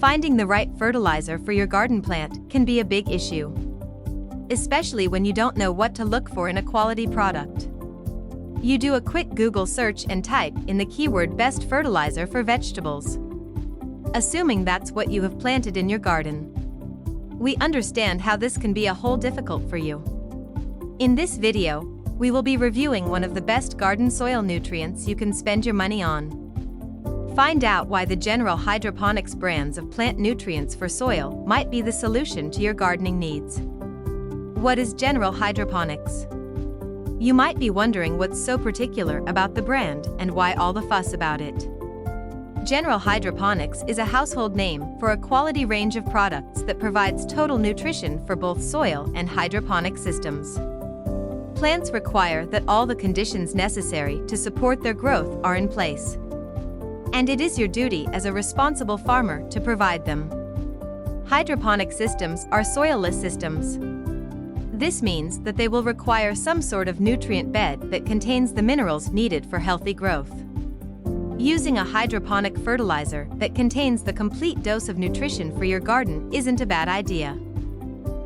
Finding the right fertilizer for your garden plant can be a big issue, especially when you don't know what to look for in a quality product. You do a quick Google search and type in the keyword best fertilizer for vegetables, assuming that's what you have planted in your garden. We understand how this can be a whole difficult for you. In this video, we will be reviewing one of the best garden soil nutrients you can spend your money on. Find out why the General Hydroponics brands of plant nutrients for soil might be the solution to your gardening needs. What is General Hydroponics? You might be wondering what's so particular about the brand and why all the fuss about it. General Hydroponics is a household name for a quality range of products that provides total nutrition for both soil and hydroponic systems. Plants require that all the conditions necessary to support their growth are in place, and it is your duty as a responsible farmer to provide them. Hydroponic systems are soilless systems. This means that they will require some sort of nutrient bed that contains the minerals needed for healthy growth. Using a hydroponic fertilizer that contains the complete dose of nutrition for your garden isn't a bad idea.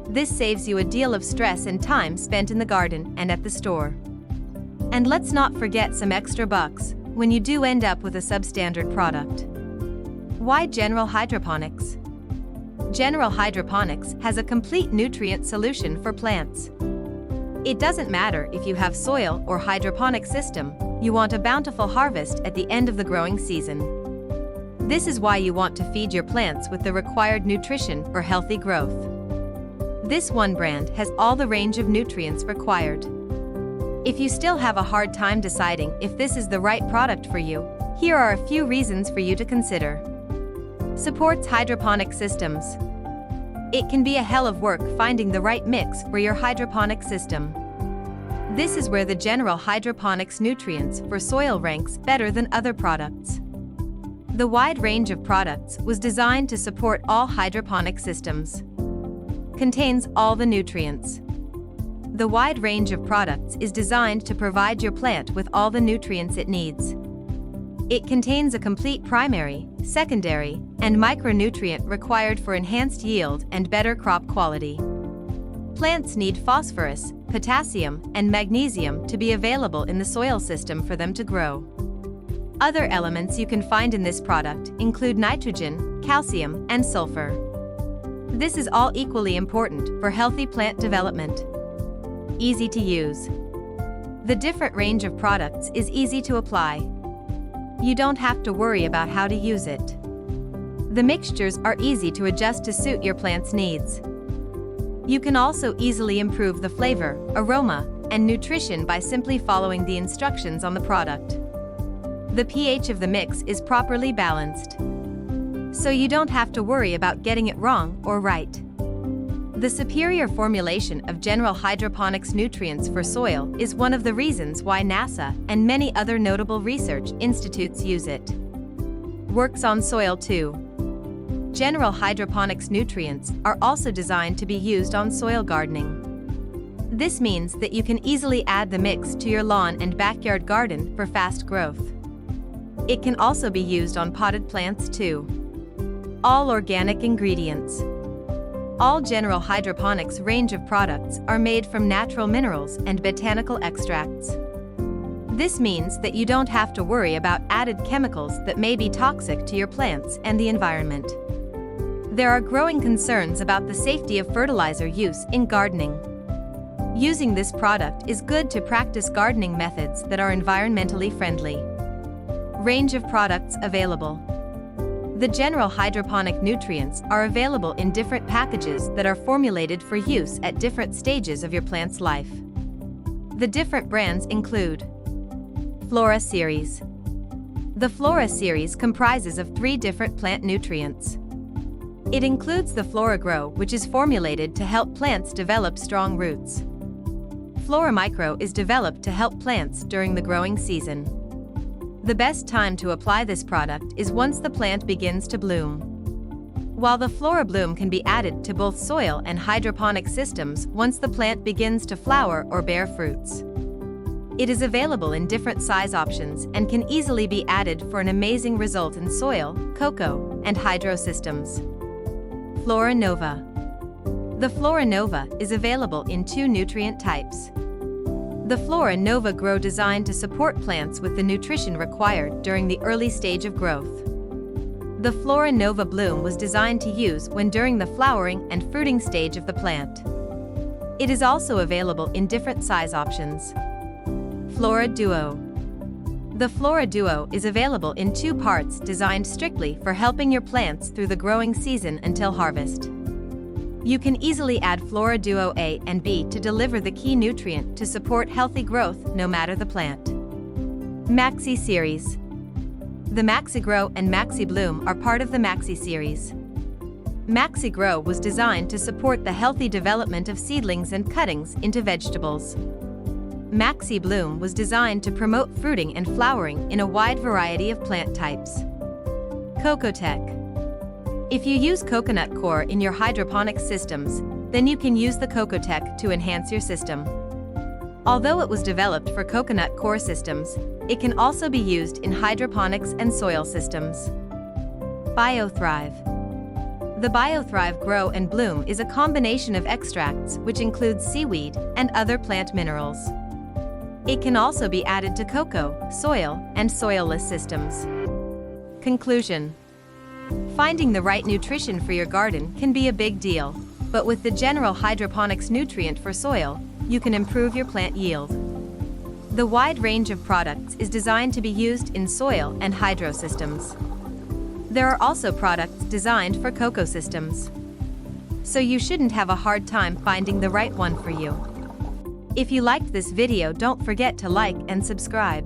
This saves you a deal of stress and time spent in the garden and at the store. And let's not forget some extra bucks when you do end up with a substandard product. Why General Hydroponics? General Hydroponics has a complete nutrient solution for plants. It doesn't matter if you have soil or hydroponic system, you want a bountiful harvest at the end of the growing season. This is why you want to feed your plants with the required nutrition for healthy growth. This one brand has all the range of nutrients required. If you still have a hard time deciding if this is the right product for you, here are a few reasons for you to consider. Supports hydroponic systems. It can be a hell of work finding the right mix for your hydroponic system. This is where the General Hydroponics nutrients for soil ranks better than other products. The wide range of products was designed to support all hydroponic systems. Contains all the nutrients. The wide range of products is designed to provide your plant with all the nutrients it needs. It contains a complete primary, secondary, and micronutrient required for enhanced yield and better crop quality. Plants need phosphorus, potassium, and magnesium to be available in the soil system for them to grow. Other elements you can find in this product include nitrogen, calcium, and sulfur. This is all equally important for healthy plant development. Easy to use. The different range of products is easy to apply. You don't have to worry about how to use it. The mixtures are easy to adjust to suit your plant's needs. You can also easily improve the flavor, aroma, and nutrition by simply following the instructions on the product. The pH of the mix is properly balanced, so you don't have to worry about getting it wrong or right. The superior formulation of General Hydroponics nutrients for soil is one of the reasons why NASA and many other notable research institutes use it. Works on soil too. General Hydroponics nutrients are also designed to be used on soil gardening. This means that you can easily add the mix to your lawn and backyard garden for fast growth. It can also be used on potted plants too. All organic ingredients. All General Hydroponics range of products are made from natural minerals and botanical extracts. This means that you don't have to worry about added chemicals that may be toxic to your plants and the environment. There are growing concerns about the safety of fertilizer use in gardening. Using this product is good to practice gardening methods that are environmentally friendly. Range of products available. The General Hydroponic nutrients are available in different packages that are formulated for use at different stages of your plant's life. The different brands include Flora Series. The Flora Series comprises of 3 different plant nutrients. It includes the Flora Grow, which is formulated to help plants develop strong roots. Flora Micro is developed to help plants during the growing season. The best time to apply this product is once the plant begins to bloom. While the Flora Bloom can be added to both soil and hydroponic systems once the plant begins to flower or bear fruits. It is available in different size options and can easily be added for an amazing result in soil, cocoa, and hydro systems. Flora Nova. The Flora Nova is available in 2 nutrient types. The Flora Nova Grow designed to support plants with the nutrition required during the early stage of growth. The Flora Nova Bloom was designed to use when during the flowering and fruiting stage of the plant. It is also available in different size options. Flora Duo. The Flora Duo is available in 2 parts designed strictly for helping your plants through the growing season until harvest. You can easily add Flora Duo A and B to deliver the key nutrient to support healthy growth no matter the plant. Maxi Series. The Maxi Grow and Maxi Bloom are part of the Maxi series. Maxi Grow was designed to support the healthy development of seedlings and cuttings into vegetables. Maxi Bloom was designed to promote fruiting and flowering in a wide variety of plant types. Cocotech. If you use coconut coir in your hydroponic systems, then you can use the Cocotech to enhance your system. Although it was developed for coconut coir systems, it can also be used in hydroponics and soil systems. BioThrive. The BioThrive Grow and Bloom is a combination of extracts which includes seaweed and other plant minerals. It can also be added to cocoa, soil, and soilless systems. Conclusion. Finding the right nutrition for your garden can be a big deal, but with the general hydroponics nutrient for soil, you can improve your plant yield. The wide range of products is designed to be used in soil and hydro systems. There are also products designed for cocoa systems. So you shouldn't have a hard time finding the right one for you. If you liked this video, don't forget to like and subscribe.